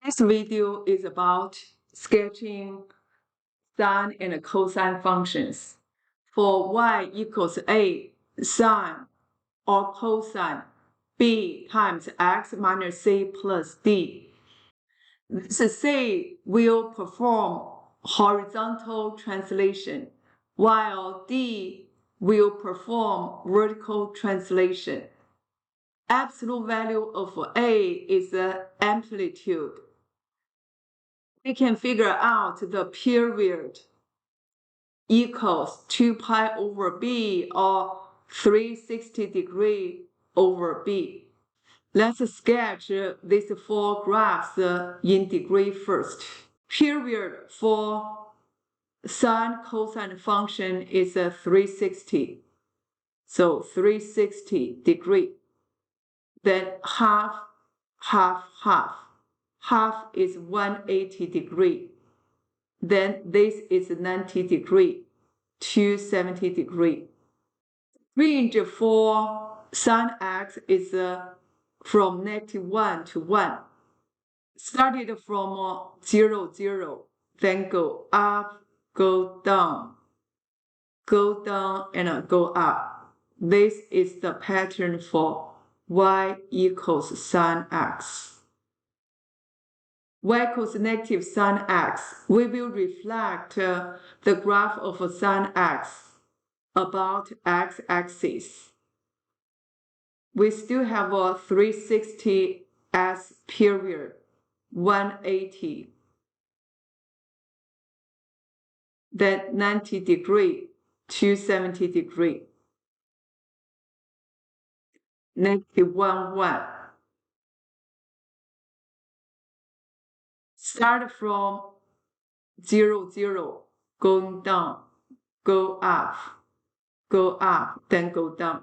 This video is about sketching sine and cosine functions. For y equals a, sine or cosine b times x minus c plus d. This c will perform horizontal translation, while d will perform vertical translation. Absolute value of a is the amplitude. We can figure out the period equals 2 pi over b or 360 degree over b. Let's sketch these four graphs in degree first. Period for sine cosine function is 360. So 360 degree. Then half, half, half. Half is 180 degree. Then this is 90 degree, 270 degree. Range for sine x is from -1 to 1. Started from 0, 0, then go up, go down, and go up. This is the pattern for y equals sine x. Y equals negative sine x, we will reflect the graph of sine x about x-axis. We still have a 360 as period, 180, then 90 degree, 270 degree, -1, 1. Start from 0, 0, going down, go up, then go down.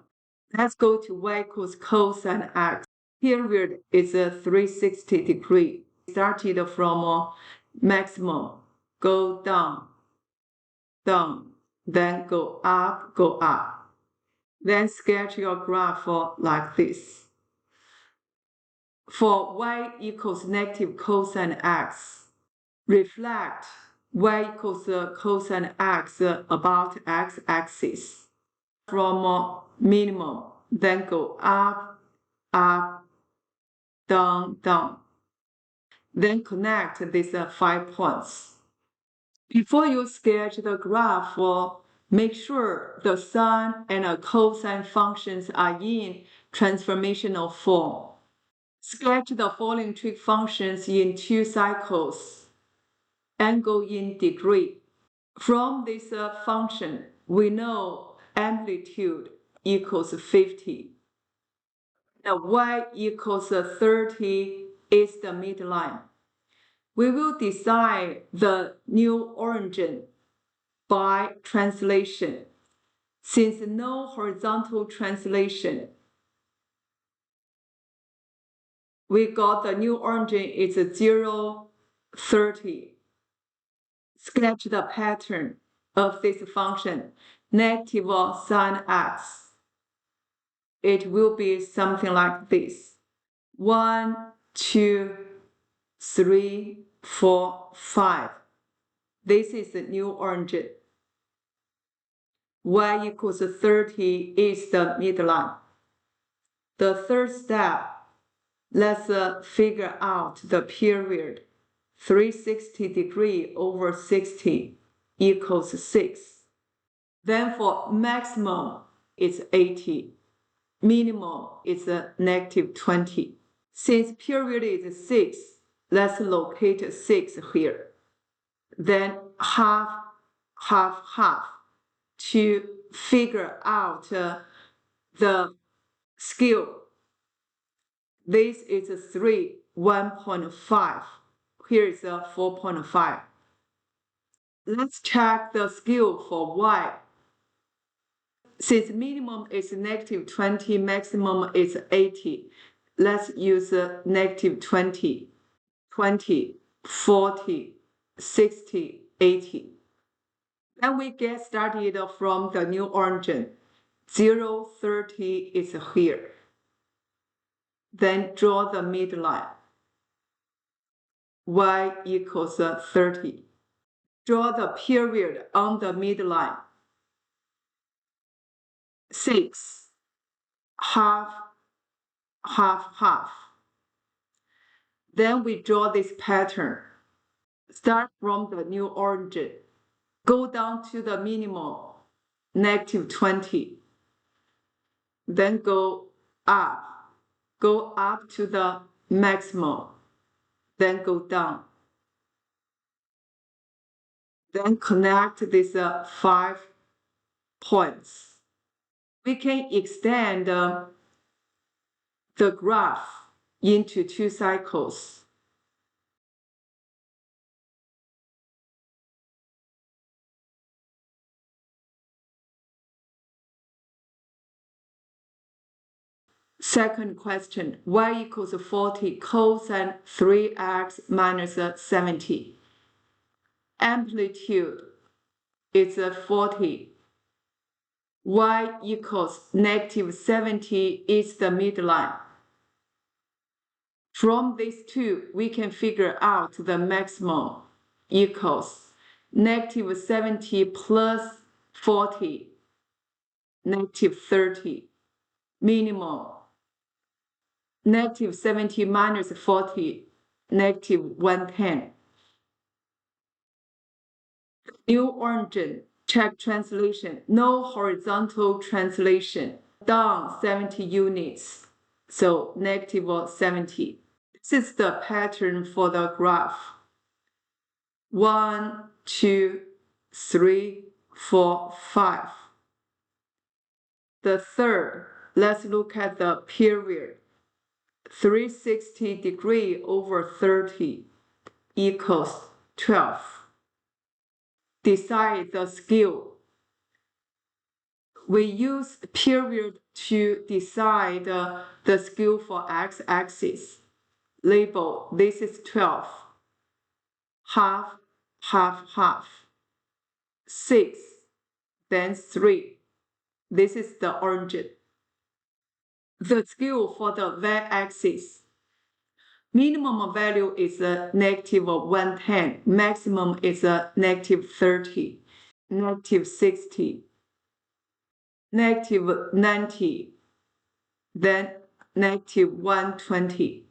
Let's go to y equals cosine x. Period is 360 degree. Started from maximum, go down, then go up. Then sketch your graph like this. For y equals negative cosine x, reflect y equals cosine x about x-axis. From minimum, then go up, down. Then connect these 5 points. Before you sketch the graph, make sure the sine and cosine functions are in transformational form. Sketch the following trig functions in 2 cycles. Angle in degree. From this function, we know amplitude equals 50. Now y equals 30 is the midline. We will decide the new origin by translation. Since no horizontal translation, we got the new origin is 0, 30. Sketch the pattern of this function, negative sine x. It will be something like this. 1, 2, 3, 4, 5. This is the new origin. Y equals 30 is the midline. The third step, let's figure out the period. 360 degree over 60 equals 6. Then for maximum, it's 80. Minimum is -20. Since period is 6, let's locate 6 here. Then half, to figure out the scale. This is 3, 1.5. Here is 4.5. Let's check the scale for y. Since minimum is -20, maximum is 80, let's use -20, 20, 40, 60, 80. Then we get started from the new origin. 0, 30 is here. Then draw the midline. y equals 30. Draw the period on the midline. 6, half, half, half. Then we draw this pattern. Start from the new origin. Go down to the minimum, -20. Then go up. Go up to the maximum. Then go down. Then connect these 5 points. We can extend the graph into 2 cycles. Second question, y equals 40 cosine 3x minus 70. Amplitude is 40. Y equals -70 is the midline. From these two, we can figure out the maximum equals -70 plus 40, -30. Minimum, -70 minus 40, -110. New origin, check translation, no horizontal translation, down 70 units, so -70. This is the pattern for the graph. 1, 2, 3, 4, 5. The third, let's look at the period. 360 degree over 30 equals 12. Decide the scale. We use period to decide the scale for x-axis. Label, this is 12. Half, half, half. 6, then 3. This is the origin. The scale for the y-axis. Minimum value is -110, maximum is -30, -60, -90, then -120.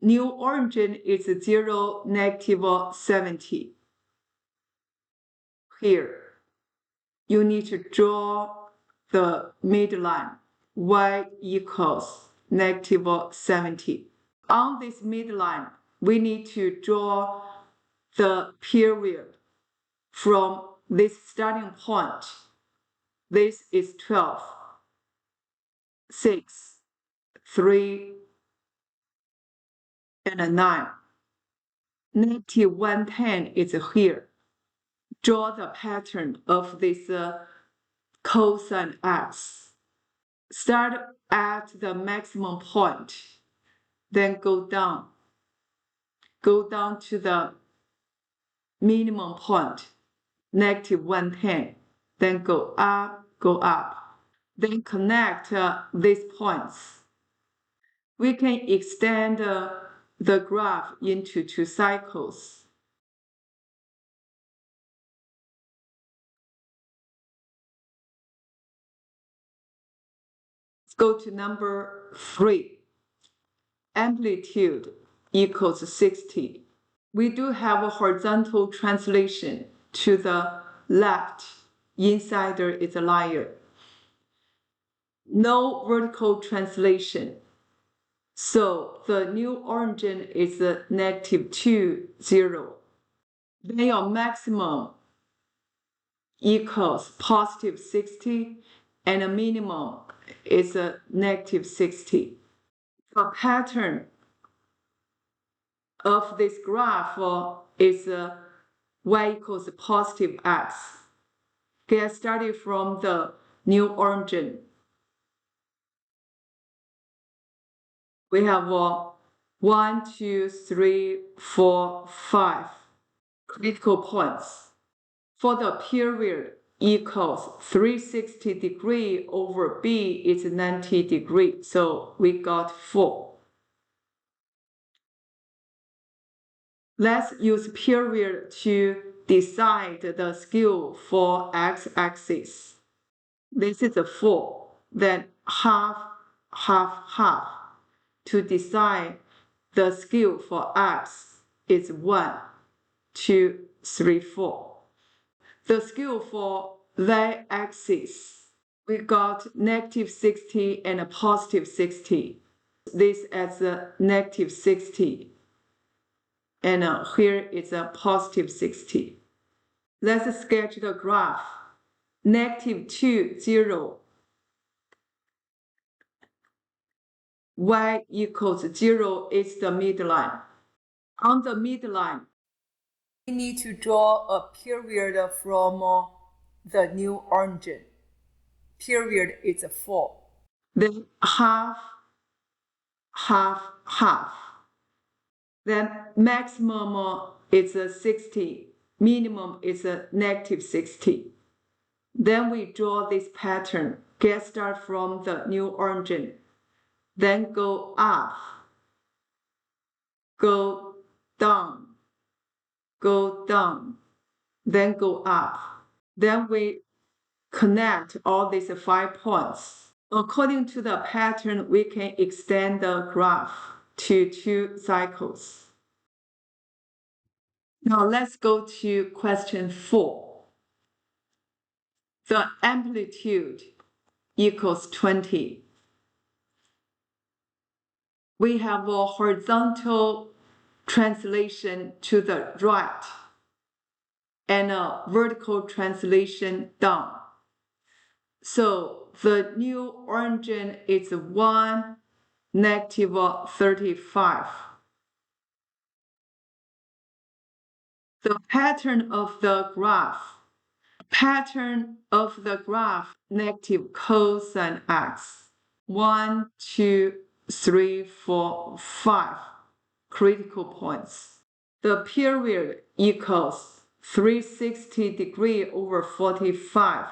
New origin is 0, -70. Here, you need to draw the midline, y equals -70. On this midline, we need to draw the period from this starting point. This is 12, 6, 3, and 9. -110 is here. Draw the pattern of this cosine x. Start at the maximum point, then go down. Go down to the minimum point, -110. Then go up, go up. Then connect these points. We can extend the graph into 2 cycles. Let's go to number 3. Amplitude equals 60. We do have a horizontal translation to the left. Inside there is a liar. No vertical translation. So the new origin is -2, 0. Then your maximum equals +60 and a minimum is -60. The pattern of this graph is y equals +x. Get started from the new origin. We have 1, 2, 3, 4, 5 critical points. For the period equals 360 degree over b is 90 degree. So we got 4. Let's use period to decide the scale for x-axis. This is a 4, then half, half, half. To decide the scale for x is 1, 2, 3, 4. The scale for y-axis, we got negative 60 and a positive 60. This as a negative 60. And here is a positive 60. Let's sketch the graph. Negative 2, 0. Y equals 0 is the midline. On the midline, we need to draw a period from the new origin. Period is 4. Then half, half, half. Then maximum is 60. Minimum is negative 60. Then we draw this pattern. Get start from the new origin. Then go up, go down, go down, then go up. Then we connect all these 5 points. According to the pattern, we can extend the graph to 2 cycles. Now let's go to question 4. The amplitude equals 20. We have a horizontal translation to the right and a vertical translation down. So the new origin is 1, negative 35. The pattern of the graph, negative cosine x. 1, 2, 3, 4, 5 critical points. The period equals 360 degree over 45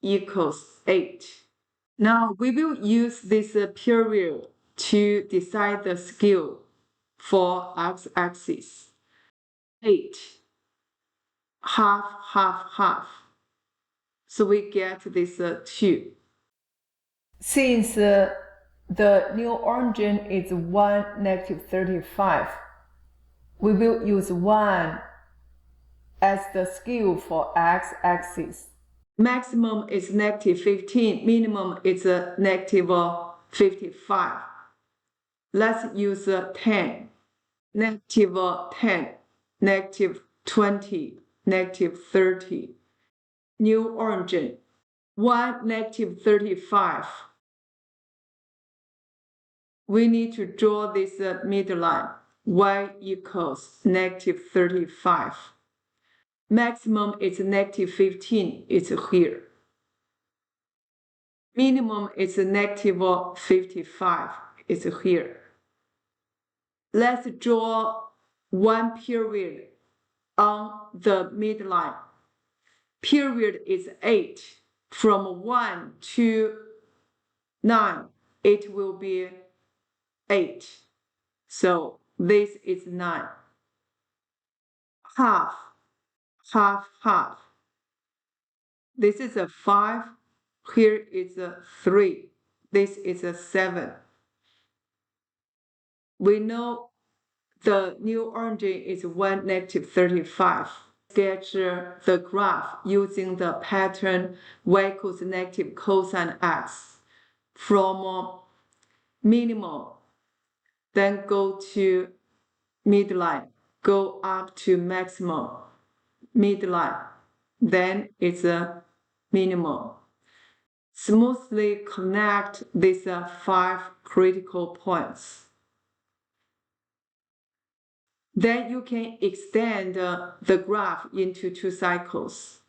equals 8. Now we will use this period to decide the scale for x-axis. 8, half, half, half. So we get this 2. Since the new origin is 1, negative 35, we will use 1 as the scale for x-axis. Maximum is negative 15, minimum is negative 55. Let's use 10, negative 10, negative 20, negative 30. New origin, 1, negative 35. We need to draw this midline. Y equals negative 35. Maximum is negative 15, it's here. Minimum is negative 55, it's here. Let's draw one period on the midline. Period is 8. From 1 to 9, it will be 8. So this is 9. Half, half, half. This is a 5. Here is a 3. This is a 7. We know the new origin is 1, negative 35. Sketch the graph using the pattern y equals negative cosine x from minimum, then go to midline, go up to maximum, midline, then it's a minimum. Smoothly connect these 5 critical points. Then you can extend the graph into 2 cycles.